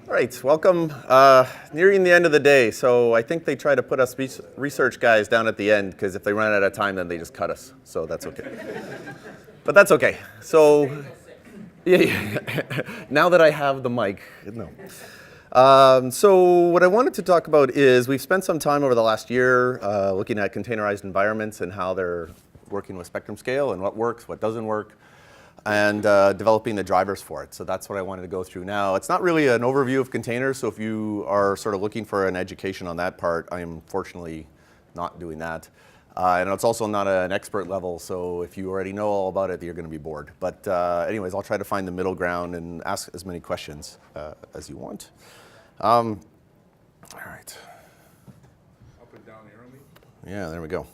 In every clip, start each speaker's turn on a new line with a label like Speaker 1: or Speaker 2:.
Speaker 1: All right, welcome. Nearing the end of the day, so I think they try to put us research guys down at the end because if they run out of time, then they just cut us. So that's okay. But that's okay. So, yeah. Now that I have the mic, no. So what I wanted to talk about is we've spent some time over the last year looking at containerized environments and how they're working with spectrum scale and what works, what doesn't work, and developing the drivers for it. So that's what I wanted to go through now. It's not really an overview of containers, so if you are sort of looking for an education on that part, I am fortunately not doing that. And it's also not an expert level, so if you already know all about it, you're going to be bored. But anyways, I'll try to find the middle ground and ask as many questions as you want. All right.
Speaker 2: Up and down arrow me?
Speaker 1: Yeah, there we go.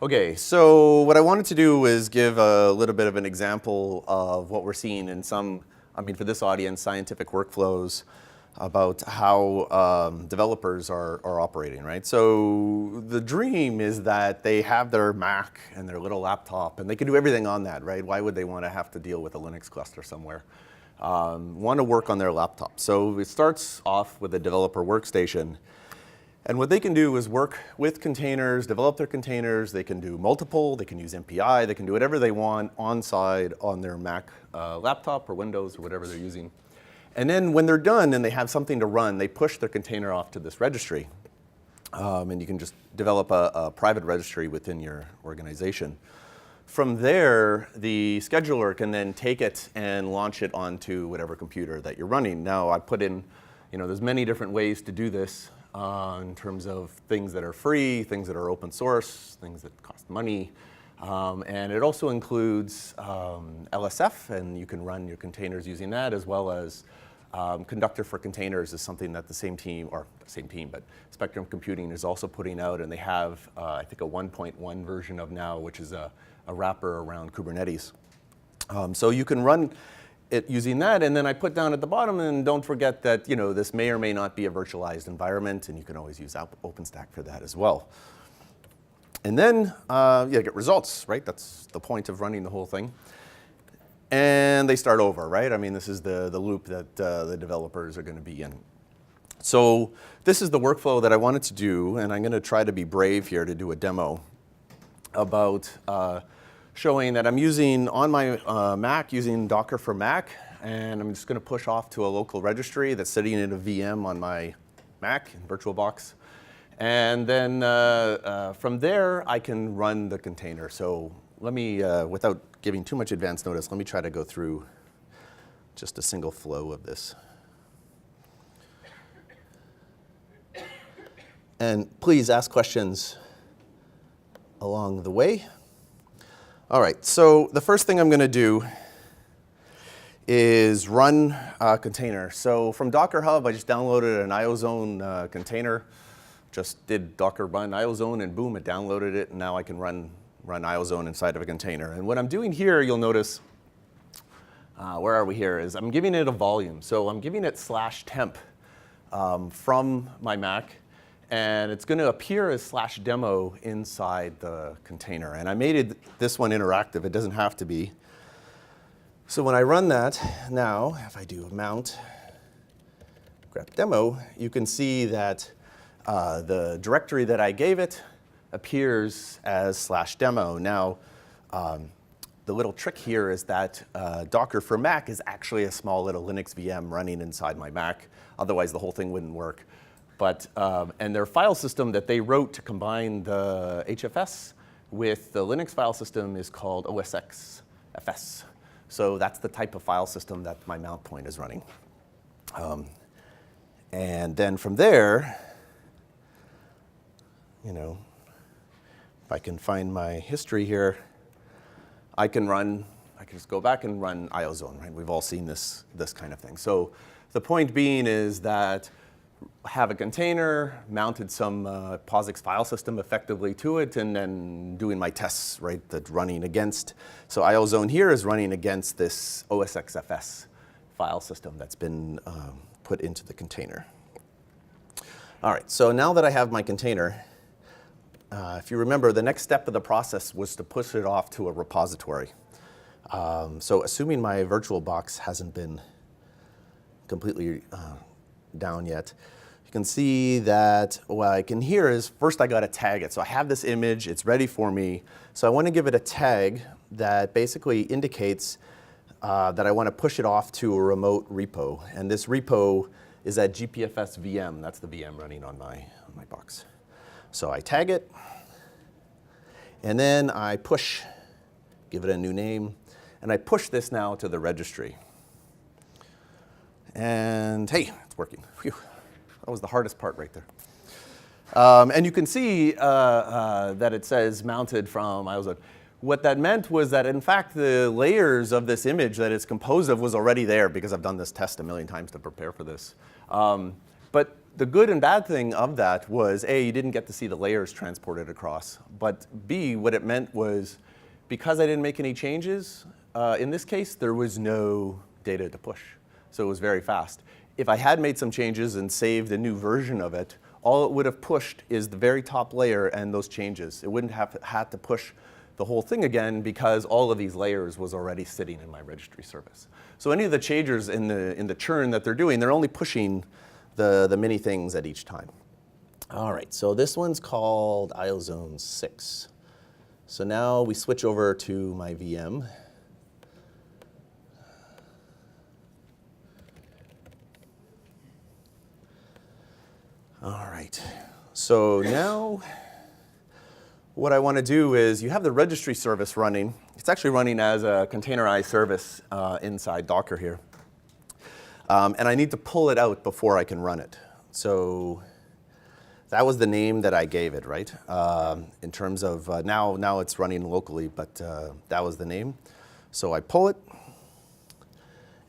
Speaker 1: Okay, so what I wanted to do is give a little bit of an example of what we're seeing in some, for this audience, scientific workflows about how developers are operating, right? So the dream is that they have their Mac and their little laptop and they can do everything on that, right? Why would they want to have to deal with a Linux cluster somewhere? Want to work on their laptop. So it starts off with a developer workstation. And what they can do is work with containers, develop their containers. They can do multiple, they can use MPI, they can do whatever they want on-site on their Mac laptop or Windows or whatever they're using. And then when they're done and they have something to run, they push their container off to this registry. And you can just develop a private registry within your organization. From there, the scheduler can then take it and launch it onto whatever computer that you're running. Now, I put in, there's many different ways to do this. In terms of things that are free, things that are open source, things that cost money. And it also includes LSF, and you can run your containers using that, as well as Conductor for Containers is something that the same team, but Spectrum Computing is also putting out, and they have, I think, a 1.1 version of now, which is a wrapper around Kubernetes. So you can run it using that, and then I put down at the bottom, and don't forget that this may or may not be a virtualized environment, and you can always use OpenStack for that as well. And then get results, right? That's the point of running the whole thing. And they start over, right? This is the loop that the developers are going to be in. So this is the workflow that I wanted to do, and I'm going to try to be brave here to do a demo about showing that I'm using, on my Mac, using Docker for Mac, and I'm just going to push off to a local registry that's sitting in a VM on my Mac in VirtualBox. And then from there, I can run the container. So let me, without giving too much advance notice, let me try to go through just a single flow of this. And please ask questions along the way. All right, so the first thing I'm going to do is run a container. So from Docker Hub, I just downloaded an IOZone container. Just did Docker run IOZone, and boom, it downloaded it, and now I can run IOZone inside of a container. And what I'm doing here, you'll notice, where are we here, is I'm giving it a volume. So I'm giving it /temp from my Mac. And it's going to appear as /demo inside the container. And I made this one interactive. It doesn't have to be. So when I run that now, if I do mount grep demo, you can see that the directory that I gave it appears as /demo. Now, the little trick here is that Docker for Mac is actually a small little Linux VM running inside my Mac. Otherwise, the whole thing wouldn't work. But, and their file system that they wrote to combine the HFS with the Linux file system is called OSXFS. So that's the type of file system that my mount point is running. And then from there, if I can find my history here, I can just go back and run IOZone, right? We've all seen this kind of thing. So the point being is that have a container, mounted some POSIX file system effectively to it, and then doing my tests, right, that's running against. So IOZone here is running against this OSXFS file system that's been put into the container. All right, so now that I have my container, if you remember, the next step of the process was to push it off to a repository. So assuming my VirtualBox hasn't been completely down yet. You can see that what I can hear is first I got to tag it. So I have this image, it's ready for me. So I want to give it a tag that basically indicates that I want to push it off to a remote repo. And this repo is at GPFS VM. That's the VM running on my box. So I tag it, and then I push, give it a new name, and I push this now to the registry. And hey, it's working. Phew. That was the hardest part right there. And you can see that it says mounted from IOZone. What that meant was that, in fact, the layers of this image that it's composed of was already there because I've done this test a million times to prepare for this. But the good and bad thing of that was, A, you didn't get to see the layers transported across. But B, what it meant was, because I didn't make any changes, in this case, there was no data to push. So it was very fast. If I had made some changes and saved a new version of it, all it would have pushed is the very top layer and those changes. It wouldn't have had to push the whole thing again because all of these layers was already sitting in my registry service. So any of the changes in the churn that they're doing, they're only pushing the many things at each time. All right, so this one's called IOZone 6. So now we switch over to my VM. All right, so now what I want to do is you have the registry service running. It's actually running as a containerized service inside Docker here. And I need to pull it out before I can run it. So that was the name that I gave it, right? In terms of now it's running locally, but that was the name. So I pull it,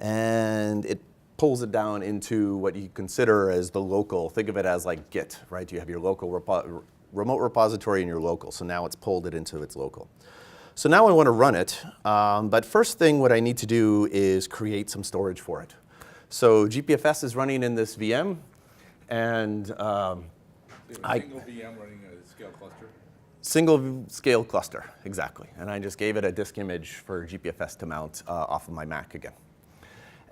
Speaker 1: and it pulls it down into what you consider as the local. Think of it as like Git, right? You have your local remote repository and your local. So now it's pulled it into its local. So now I want to run it. But first thing what I need to do is create some storage for it. So GPFS is running in this VM. And
Speaker 2: Single VM running a scale cluster?
Speaker 1: Single scale cluster, exactly. And I just gave it a disk image for GPFS to mount off of my Mac again.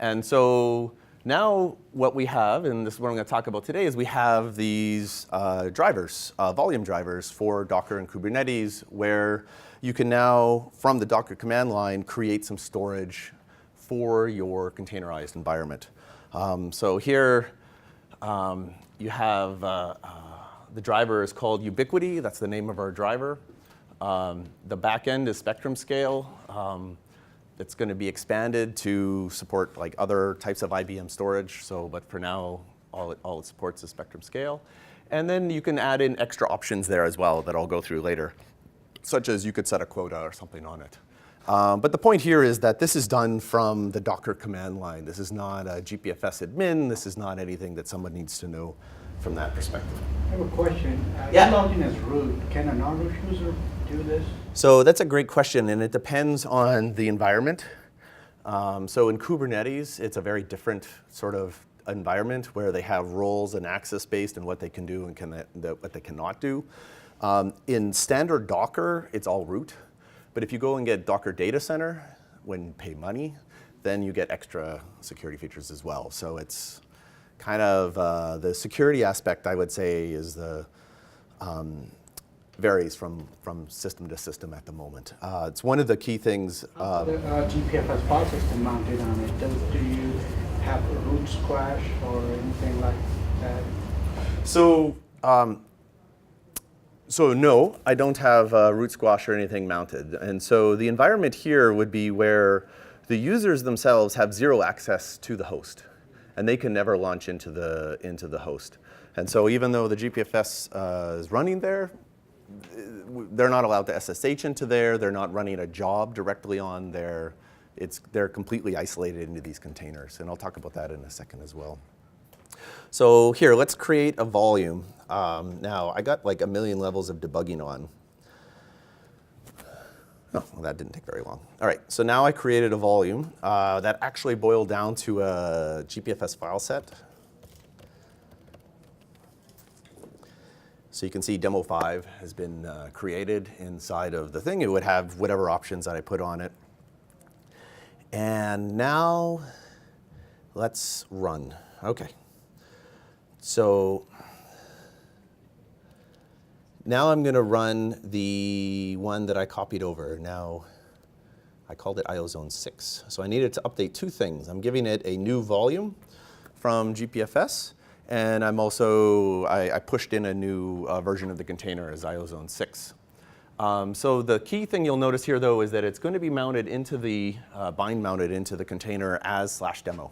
Speaker 1: And so now what we have, and this is what I'm going to talk about today, is we have these drivers, volume drivers for Docker and Kubernetes, where you can now, from the Docker command line, create some storage for your containerized environment. So here you have the driver is called Ubiquity. That's the name of our driver. The back end is Spectrum Scale. It's going to be expanded to support like other types of IBM storage. So, but for now, all it supports is Spectrum Scale. And then you can add in extra options there as well that I'll go through later, such as you could set a quota or something on it. But the point here is that this is done from the Docker command line. This is not a GPFS admin. This is not anything that someone needs to know from that perspective.
Speaker 3: I have a question.
Speaker 1: Yeah.
Speaker 3: You logged in as root. Can a non-root user do this?
Speaker 1: So that's a great question, and it depends on the environment. So in Kubernetes, it's a very different sort of environment where they have roles and access-based and what they can do and what they cannot do. In standard Docker, it's all root. But if you go and get Docker Data Center, when you pay money, then you get extra security features as well. So it's kind of the security aspect, I would say, is the varies from system to system at the moment. It's one of the key things.
Speaker 3: The GPFS file system mounted on it. Do you have a root squash or anything like that?
Speaker 1: So no, I don't have root squash or anything mounted. And so the environment here would be where the users themselves have zero access to the host, and they can never launch into the host. And so even though the GPFS is running there, they're not allowed to SSH into there. They're not running a job directly on there. They're completely isolated into these containers, and I'll talk about that in a second as well. So here, let's create a volume. Now, I got like 1 million levels of debugging on. Oh, well, that didn't take very long. All right, so now I created a volume that actually boiled down to a GPFS file set. So you can see demo 5 has been created inside of the thing. It would have whatever options that I put on it. And now, let's run. Okay. So now I'm going to run the one that I copied over. Now, I called it IOZone 6. So I needed to update two things. I'm giving it a new volume from GPFS, and I'm also, I pushed in a new version of the container as IOZone 6. So the key thing you'll notice here, though, is that it's going to be mounted into the, bind mounted into the container as /demo.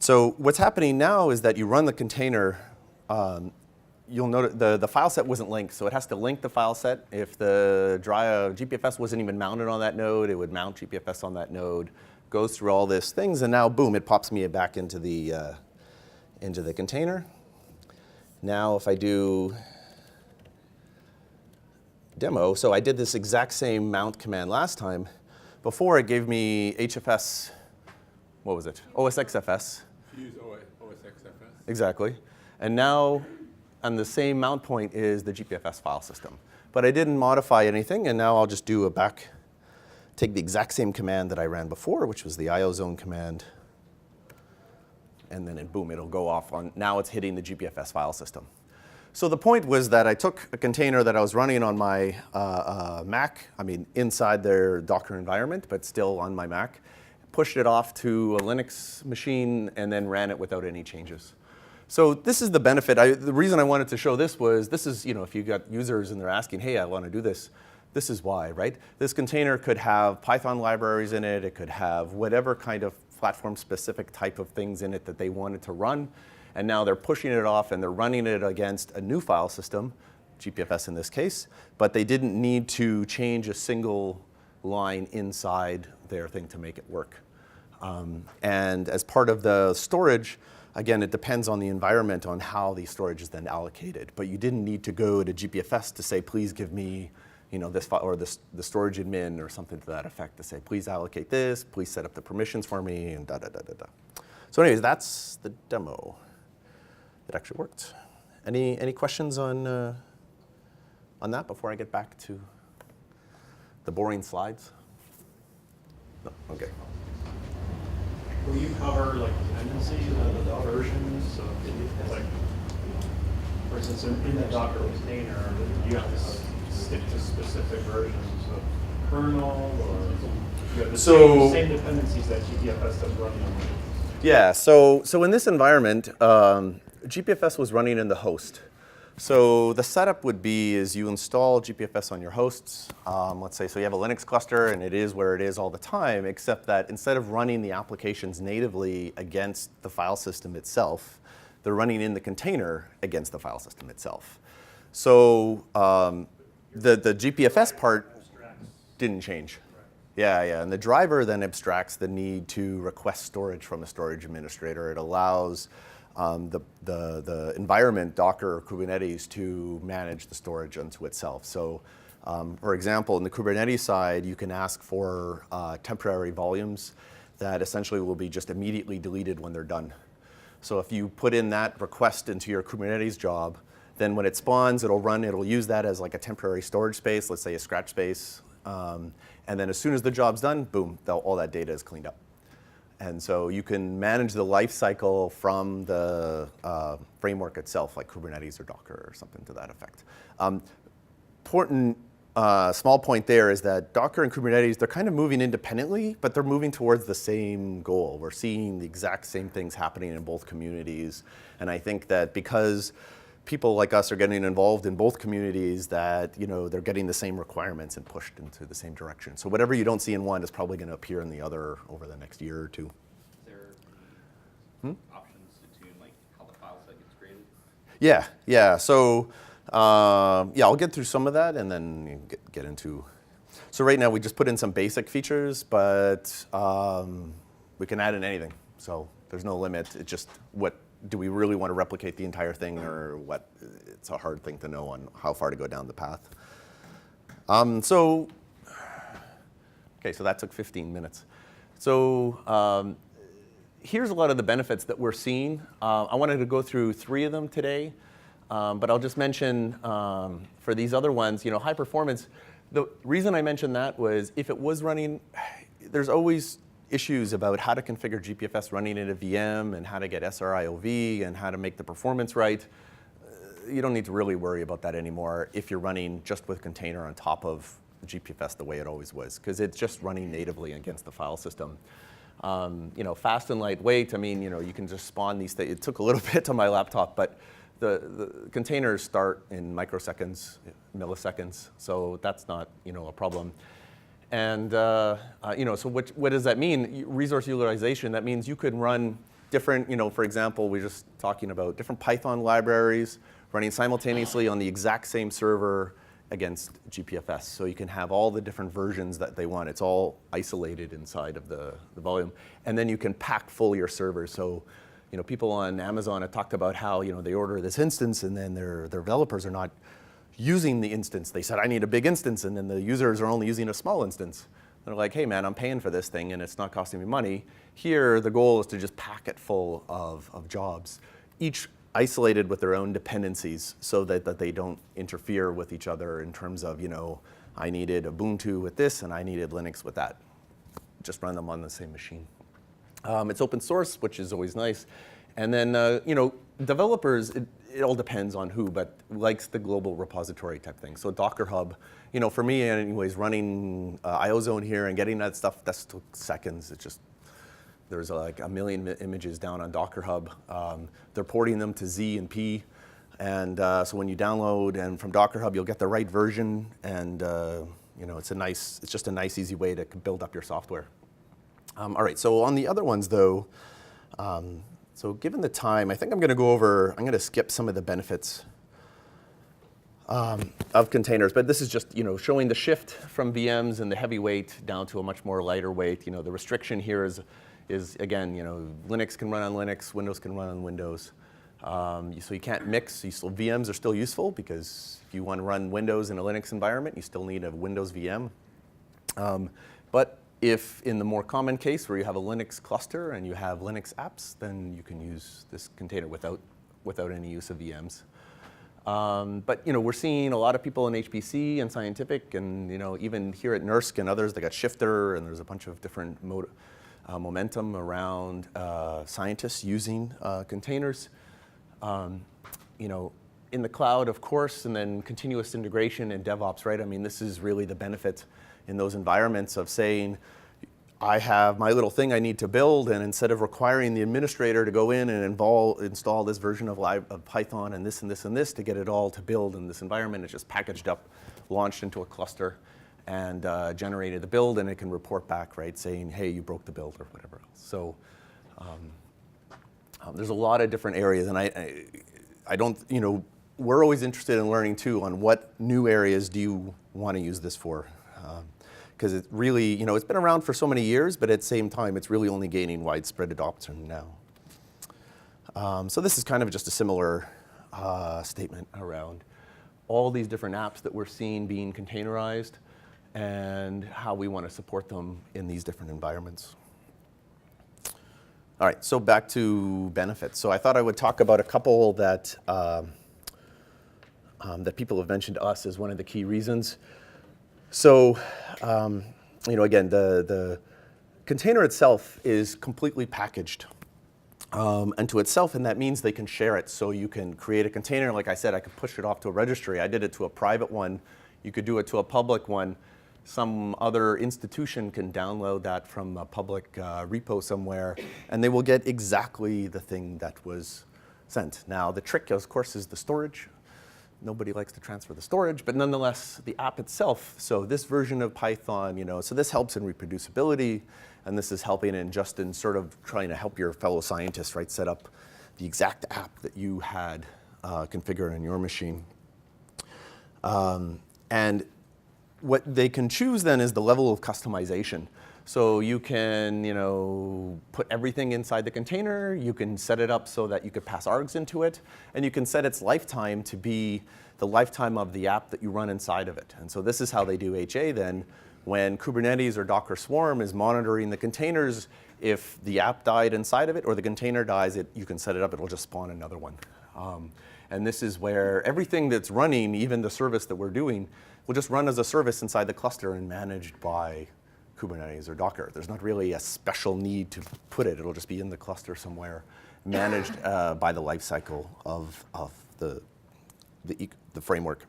Speaker 1: So what's happening now is that you run the container, you'll notice the file set wasn't linked, so it has to link the file set. If the GPFS wasn't even mounted on that node, it would mount GPFS on that node, goes through all these things, and now, boom, it pops me back into the container. Now if I do demo, so I did this exact same mount command last time. Before, it gave me HFS, what was it? OSXFS.
Speaker 2: Use OSXFS.
Speaker 1: Exactly. And now, on the same mount point is the GPFS file system. But I didn't modify anything, and now I'll just do take the exact same command that I ran before, which was the IOZone command, and then boom, it'll go off on, now it's hitting the GPFS file system. So the point was that I took a container that I was running on my Mac, inside their Docker environment, but still on my Mac, pushed it off to a Linux machine, and then ran it without any changes. So this is the benefit. The reason I wanted to show this was, if you got users and they're asking, hey, I want to do this, this is why, right? This container could have Python libraries in it. It could have whatever kind of platform-specific type of things in it that they wanted to run. And now they're pushing it off and they're running it against a new file system, GPFS in this case, but they didn't need to change a single line inside their thing to make it work. And as part of the storage, again, it depends on the environment on how the storage is then allocated. But you didn't need to go to GPFS to say, please give me this file, or the storage admin or something to that effect to say, please allocate this, please set up the permissions for me, and da-da-da-da-da. So anyways, that's the demo. It actually worked. Any questions on that before I get back to the boring slides? No? Okay.
Speaker 4: Will you cover dependencies of the versions of for instance, in the Docker container, you have to stick to specific versions of kernel, or you have the same dependencies that GPFS does running on?
Speaker 1: Yeah. So in this environment, GPFS was running in the host. So the setup would be is you install GPFS on your hosts. Let's say, so you have a Linux cluster and it is where it is all the time, except that instead of running the applications natively against the file system itself, they're running in the container against the file system itself. So the GPFS part didn't change. Yeah, and the driver then abstracts the need to request storage from a storage administrator. It allows the environment, Docker or Kubernetes, to manage the storage unto itself. So for example, in the Kubernetes side, you can ask for temporary volumes that essentially will be just immediately deleted when they're done. So if you put in that request into your Kubernetes job, then when it spawns, it'll use that as like a temporary storage space, let's say a scratch space. And then as soon as the job's done, boom, all that data is cleaned up. And so you can manage the life cycle from the framework itself, like Kubernetes or Docker or something to that effect. Important small point there is that Docker and Kubernetes, they're kind of moving independently, but they're moving towards the same goal. We're seeing the exact same things happening in both communities. And I think that because people like us are getting involved in both communities, that they're getting the same requirements and pushed into the same direction. So whatever you don't see in one is probably going to appear in the other over the next year or two.
Speaker 5: Is there any options to tune how the file set gets created?
Speaker 1: Yeah. So I'll get through some of that and then get into. So right now we just put in some basic features, but we can add in anything. So there's no limit. It's just do we really want to replicate the entire thing, or what? It's a hard thing to know on how far to go down the path. So that took 15 minutes. So here's a lot of the benefits that we're seeing. I wanted to go through 3 of them today, but I'll just mention for these other ones, high performance. The reason I mentioned that was if it was running, there's always issues about how to configure GPFS running in a VM and how to get SRIOV and how to make the performance right, you don't need to really worry about that anymore if you're running just with container on top of GPFS the way it always was, because it's just running natively against the file system. Fast and lightweight, I mean, you can just spawn these things. It took a little bit on my laptop, but the containers start in microseconds, milliseconds, so that's not, a problem. And, so what does that mean? Resource utilization, that means you could run different, for example, we're just talking about different Python libraries running simultaneously on the exact same server against GPFS. So you can have all the different versions that they want. It's all isolated inside of the volume. And then you can pack full your servers. So, people on Amazon have talked about how, they order this instance and then their developers are not using the instance. They said, I need a big instance, and then the users are only using a small instance. They're like, hey man, I'm paying for this thing and it's not costing me money. Here, the goal is to just pack it full of jobs, each isolated with their own dependencies so that they don't interfere with each other in terms of, I needed Ubuntu with this and I needed Linux with that. Just run them on the same machine. It's open source, which is always nice. And then, developers, it all depends on who, but likes the global repository type thing. So Docker Hub, for me anyways, running IOZone here and getting that stuff, that took seconds. It's just, there's like a million images down on Docker Hub. They're porting them to Z and P. And so when you download and from Docker Hub, you'll get the right version. And it's just a nice, easy way to build up your software. All right, so on the other ones though, so given the time, I think I'm going to skip some of the benefits of containers, but this is just showing the shift from VMs and the heavyweight down to a much more lighter weight. The restriction here is again, Linux can run on Linux, Windows can run on Windows. So you can't mix. VMs are still useful because if you want to run Windows in a Linux environment, you still need a Windows VM. But if in the more common case where you have a Linux cluster and you have Linux apps, then you can use this container without any use of VMs. But we're seeing a lot of people in HPC and scientific, and even here at NERSC and others, they got Shifter, and there's a bunch of different momentum around scientists using containers. In the cloud, of course, and then continuous integration and DevOps, right? I mean, this is really the benefit in those environments of saying, I have my little thing I need to build, and instead of requiring the administrator to go in and install this version of Python and this and this and this to get it all to build in this environment, it's just packaged up, launched into a cluster, and generated the build, and it can report back, right, saying, hey, you broke the build or whatever else. So there's a lot of different areas, and I don't, we're always interested in learning too on what new areas do you want to use this for. Because it really, it's been around for so many years, but at the same time, it's really only gaining widespread adoption now. So this is kind of just a similar statement around all these different apps that we're seeing being containerized and how we want to support them in these different environments. All right, so back to benefits. So I thought I would talk about a couple that that people have mentioned to us as one of the key reasons. So, again, the container itself is completely packaged unto itself, and that means they can share it. So you can create a container. Like I said, I could push it off to a registry. I did it to a private one. You could do it to a public one. Some other institution can download that from a public repo somewhere, and they will get exactly the thing that was sent. Now, the trick, of course, is the storage. Nobody likes to transfer the storage, but nonetheless, the app itself. So this version of Python, so this helps in reproducibility, and this is helping in just in sort of trying to help your fellow scientists, right, set up the exact app that you had configured on your machine. And what they can choose then is the level of customization. So you can, put everything inside the container. You can set it up so that you could pass args into it, and you can set its lifetime to be the lifetime of the app that you run inside of it. And so this is how they do HA then. When Kubernetes or Docker Swarm is monitoring the containers, if the app died inside of it or the container dies, you can set it up. It'll just spawn another one. And this is where everything that's running, even the service that we're doing, will just run as a service inside the cluster and managed by Kubernetes or Docker. There's not really a special need to put it. It'll just be in the cluster somewhere, managed by the lifecycle of the framework.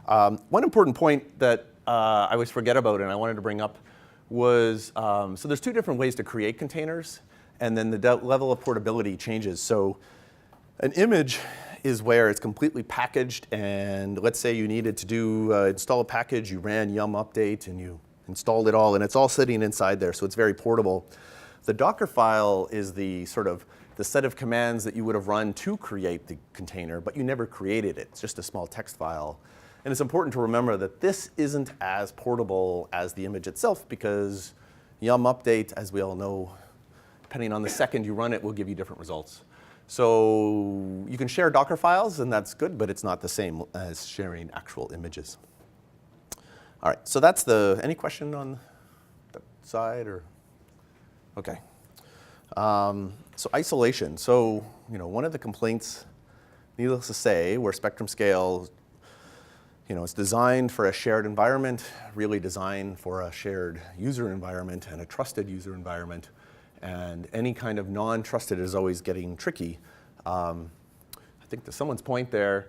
Speaker 1: One important point that I always forget about and I wanted to bring up was, so there's two different ways to create containers, and then the level of portability changes. So an image is where it's completely packaged, and let's say you needed to do install a package, you ran yum update, and you installed it all, and it's all sitting inside there, so it's very portable. The Docker file is the sort of the set of commands that you would have run to create the container, but you never created it. It's just a small text file. And it's important to remember that this isn't as portable as the image itself, because yum update, as we all know, depending on the second you run it, will give you different results. So you can share Docker files, and that's good, but it's not the same as sharing actual images. All right, so that's any question on that side, or? Okay. So isolation. So, one of the complaints, needless to say, where spectrum scale, it's designed for a shared environment, really designed for a shared user environment and a trusted user environment. And any kind of non-trusted is always getting tricky. I think to someone's point there,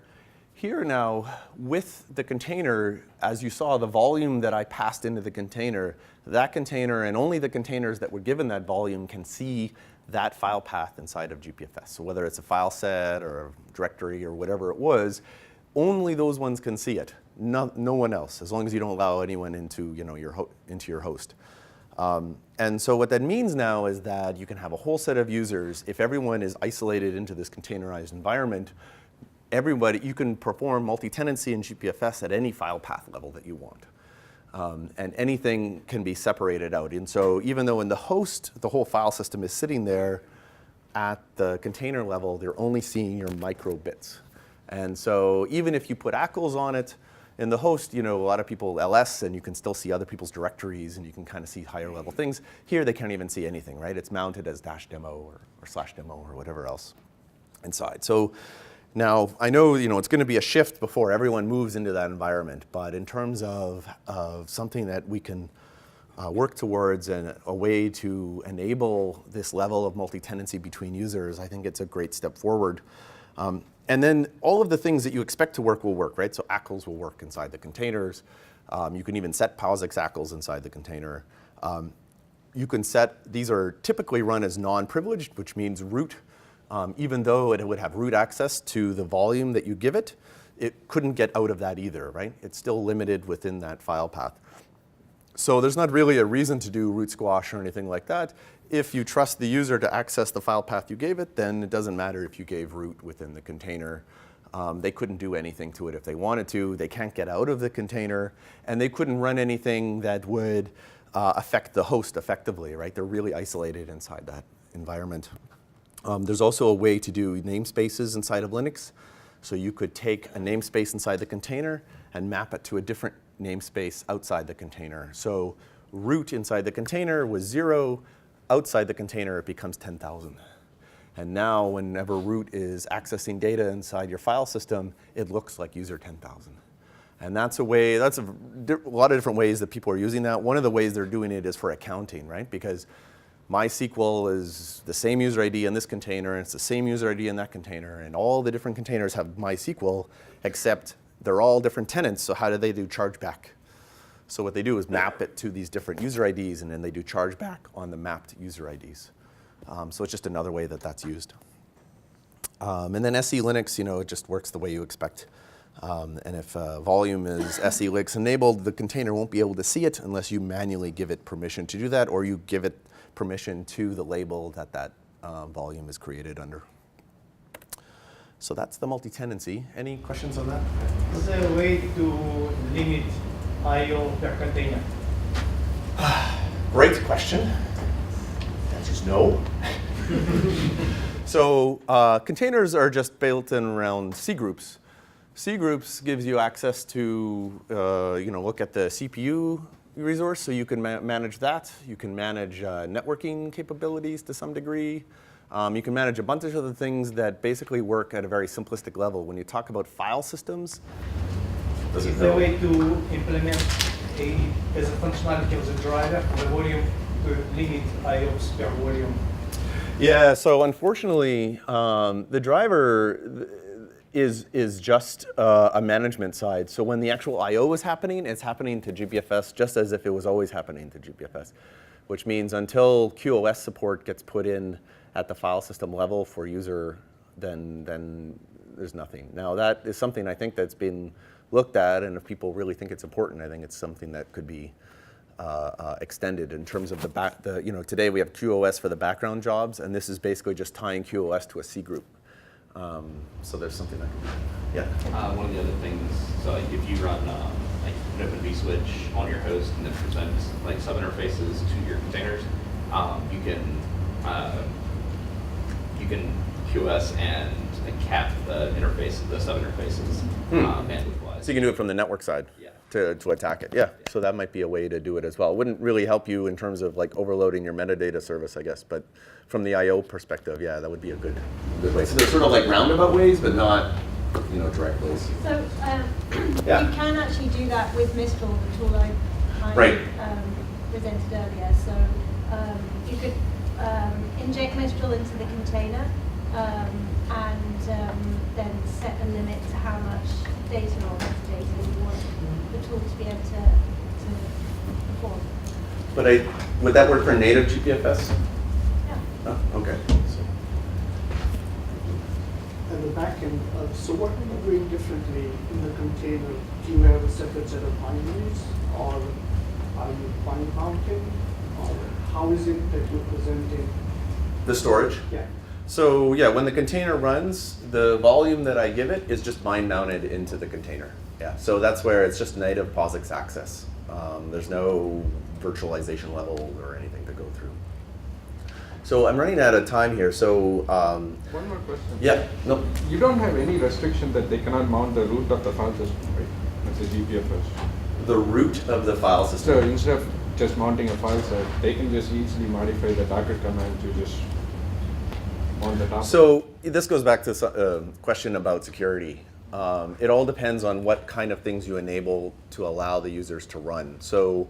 Speaker 1: here now, with the container, as you saw, the volume that I passed into the container, that container and only the containers that were given that volume can see that file path inside of GPFS. So whether it's a file set or a directory or whatever it was, only those ones can see it. No one else, as long as you don't allow anyone into your host. And so what that means now is that you can have a whole set of users. If everyone is isolated into this containerized environment, you can perform multi-tenancy in GPFS at any file path level that you want. And anything can be separated out. And so even though in the host, the whole file system is sitting there, at the container level, they're only seeing your micro bits. And so even if you put ACLs on it, in the host, a lot of people LS, and you can still see other people's directories, and you can kind of see higher level things. Here, they can't even see anything, right? It's mounted as -demo or /demo or whatever else inside. So now, I know, it's going to be a shift before everyone moves into that environment, but in terms of something that we can work towards and a way to enable this level of multi-tenancy between users, I think it's a great step forward. And then all of the things that you expect to work will work, right? So ACLs will work inside the containers. You can even set POSIX ACLs inside the container. You can set, these are typically run as non-privileged, which means root. Even though it would have root access to the volume that you give it, it couldn't get out of that either, right? It's still limited within that file path. So there's not really a reason to do root squash or anything like that. If you trust the user to access the file path you gave it, then it doesn't matter if you gave root within the container. They couldn't do anything to it if they wanted to. They can't get out of the container, and they couldn't run anything that would affect the host effectively, right? They're really isolated inside that environment. There's also a way to do namespaces inside of Linux. So you could take a namespace inside the container and map it to a different namespace outside the container. So root inside the container was 0. Outside the container, it becomes 10,000. And now whenever root is accessing data inside your file system, it looks like user 10,000. And that's a lot of different ways that people are using that. One of the ways they're doing it is for accounting, right? Because MySQL is the same user ID in this container, and it's the same user ID in that container, and all the different containers have MySQL, except they're all different tenants, so how do they do chargeback? So what they do is map it to these different user IDs, and then they do chargeback on the mapped user IDs. So it's just another way that that's used. And then SE Linux, it just works the way you expect. And if volume is SE Linux enabled, the container won't be able to see it unless you manually give it permission to do that, or you give it permission to the label that volume is created under. So that's the multi-tenancy. Any questions on that?
Speaker 6: Is there a way to limit I/O per container?
Speaker 1: Great question. The answer is no. So containers are just built in around C groups. C groups gives you access to look at the CPU resource, so you can manage that. You can manage networking capabilities to some degree. You can manage a bunch of other things that basically work at a very simplistic level. When you talk about file systems,
Speaker 6: Is there a way to implement as a functionality of the driver, the volume to limit IOs per volume.
Speaker 1: Yeah, so unfortunately, the driver is just a management side. So when the actual I/O is happening, it's happening to GPFS just as if it was always happening to GPFS, which means until QoS support gets put in at the file system level for user, then there's nothing. Now that is something I think that's been looked at, and if people really think it's important, I think it's something that could be extended in terms of today we have QoS for the background jobs, and this is basically just tying QoS to a C group. So there's something that could be, yeah.
Speaker 5: One of the other things, so like if you run like an open vSwitch on your host and then present like sub-interfaces to your containers, you can QoS and cap the interface, the sub-interfaces bandwidth-wise.
Speaker 1: So you can do it from the network side.
Speaker 5: Yeah.
Speaker 1: To attack it, yeah. So that might be a way to do it as well. It wouldn't really help you in terms of like overloading your metadata service, I guess, but from the I/O perspective, yeah, that would be a good way. So there's sort of like roundabout ways, but not, direct ways.
Speaker 7: So
Speaker 1: Yeah.
Speaker 7: you can actually do that with Mistral, the tool I
Speaker 1: Right.
Speaker 7: presented earlier. So you could inject Mistral into the container and then set a limit to how much data or metadata you want the tool to be able to perform.
Speaker 1: But would that work for native GPFS?
Speaker 7: Yeah.
Speaker 1: Oh, okay.
Speaker 8: At the back end, so what are you doing differently in the container? Do you have a separate set of binaries, or are you bind mounting, or how is it that you're presenting?
Speaker 1: The storage?
Speaker 8: Yeah.
Speaker 1: So yeah, when the container runs, the volume that I give it is just bind mounted into the container. Yeah, so that's where it's just native POSIX access. There's no virtualization level or anything to go through. So I'm running out of time here, so
Speaker 2: One more question.
Speaker 1: yeah, no.
Speaker 2: You don't have any restriction that they cannot mount the root of the file system, right? That's a GPFS.
Speaker 1: The root of the file
Speaker 2: So
Speaker 1: system.
Speaker 2: instead of just mounting a file set, they can just easily modify the Docker command to just mount the top.
Speaker 1: So this goes back to a question about security. It all depends on what kind of things you enable to allow the users to run. So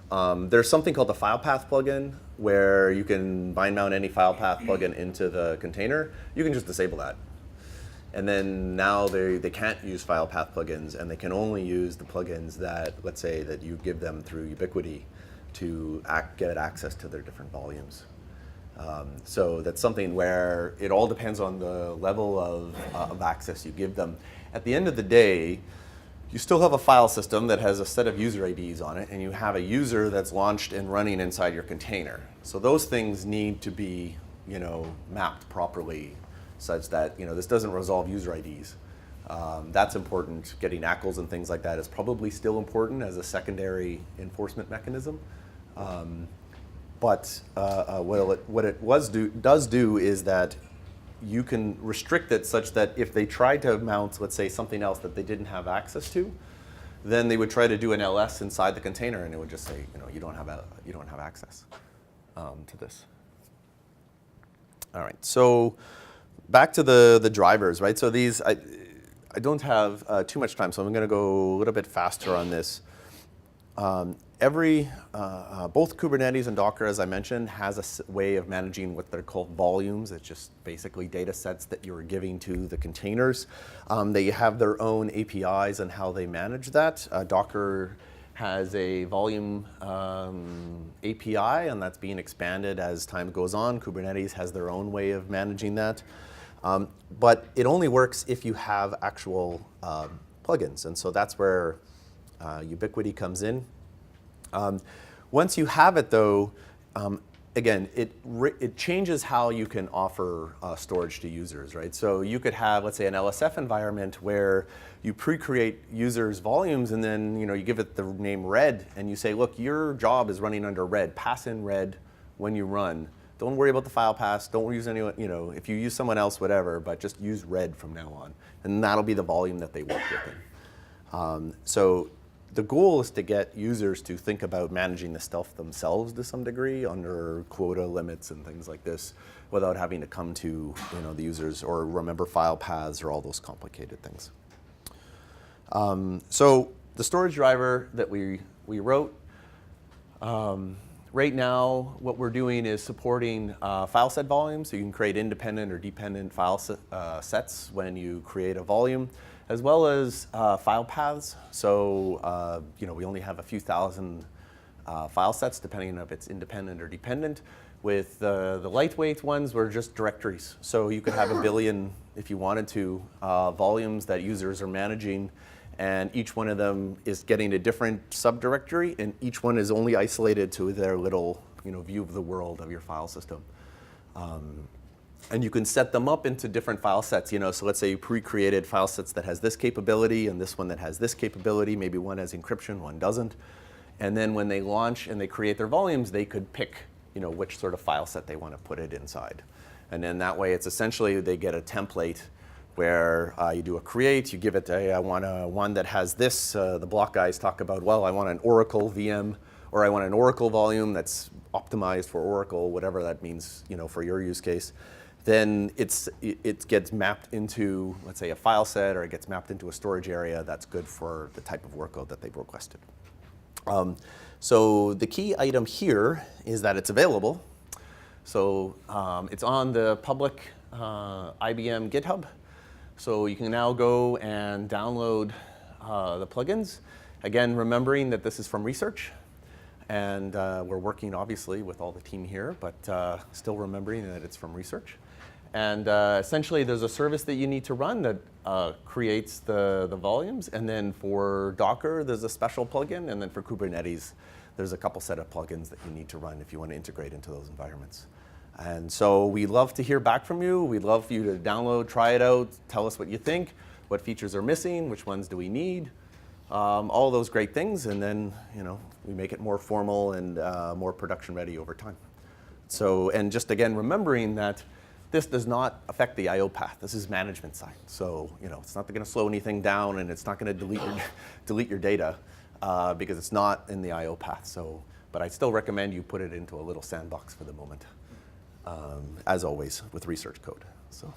Speaker 1: there's something called the file path plugin where you can bind mount any file path plugin into the container. You can just disable that. And then now they can't use file path plugins, and they can only use the plugins that, let's say, that you give them through Ubiquity to get access to their different volumes. So that's something where it all depends on the level of access you give them. At the end of the day, you still have a file system that has a set of user IDs on it, and you have a user that's launched and running inside your container. So those things need to be, mapped properly, such that this doesn't resolve user IDs. That's important. Getting ACLs and things like that is probably still important as a secondary enforcement mechanism. But what it does do is that you can restrict it such that if they tried to mount, let's say, something else that they didn't have access to, then they would try to do an LS inside the container, and it would just say, you don't have access to this. All right, so back to the drivers, right? So these, I don't have too much time, so I'm going to go a little bit faster on this. Both Kubernetes and Docker, as I mentioned, has a way of managing what they're called volumes. It's just basically data sets that you're giving to the containers. They have their own APIs and how they manage that. Docker has a volume API, and that's being expanded as time goes on. Kubernetes has their own way of managing that. But it only works if you have actual plugins, and so that's where Ubiquity comes in. Once you have it, though, again, it changes how you can offer storage to users, right? So you could have, let's say, an LSF environment where you pre-create users' volumes, and then you give it the name red, and you say, look, your job is running under red. Pass in red when you run. Don't worry about the file paths. Don't use anyone. If you use someone else, whatever, but just use red from now on, and that'll be the volume that they work within. So the goal is to get users to think about managing the stuff themselves to some degree under quota limits and things like this without having to come to the users or remember file paths or all those complicated things. So the storage driver that we wrote, right now what we're doing is supporting file set volumes, so you can create independent or dependent file sets when you create a volume, as well as file paths. So we only have a few thousand file sets, depending on if it's independent or dependent. With the lightweight ones, we're just directories. So you could have a billion, if you wanted to, volumes that users are managing, and each one of them is getting a different subdirectory, and each one is only isolated to their little view of the world of your file system. And you can set them up into different file sets. So let's say you pre-created file sets that has this capability and this one that has this capability. Maybe one has encryption, one doesn't. And then when they launch and they create their volumes, they could pick which sort of file set they want to put it inside. And then that way it's essentially they get a template where you do a create, you give it I want one that has this. The block guys talk about, well, I want an Oracle VM, or I want an Oracle volume that's optimized for Oracle, whatever that means for your use case. Then it gets mapped into, let's say, a file set, or it gets mapped into a storage area that's good for the type of workload that they've requested. So the key item here is that it's available. So it's on the public IBM GitHub. So you can now go and download the plugins. Again, remembering that this is from research. And we're working, obviously, with all the team here, but still remembering that it's from research. And essentially, there's a service that you need to run that creates the volumes. And then for Docker, there's a special plugin. And then for Kubernetes, there's a couple set of plugins that you need to run if you want to integrate into those environments. And so we'd love to hear back from you. We'd love for you to download, try it out, tell us what you think, what features are missing, which ones do we need, all those great things. And then we make it more formal and more production ready over time. So, and just again, remembering that this does not affect the I/O path. This is management side. So it's not going to slow anything down, and it's not going to delete your data because it's not in the I/O path. So, but I still recommend you put it into a little sandbox for the moment, as always with research code. So,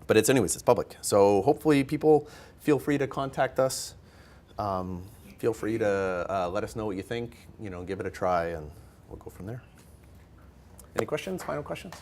Speaker 1: but it's public. So hopefully people feel free to contact us. Feel free to let us know what you think. Give it a try, and we'll go from there. Any questions? Final questions?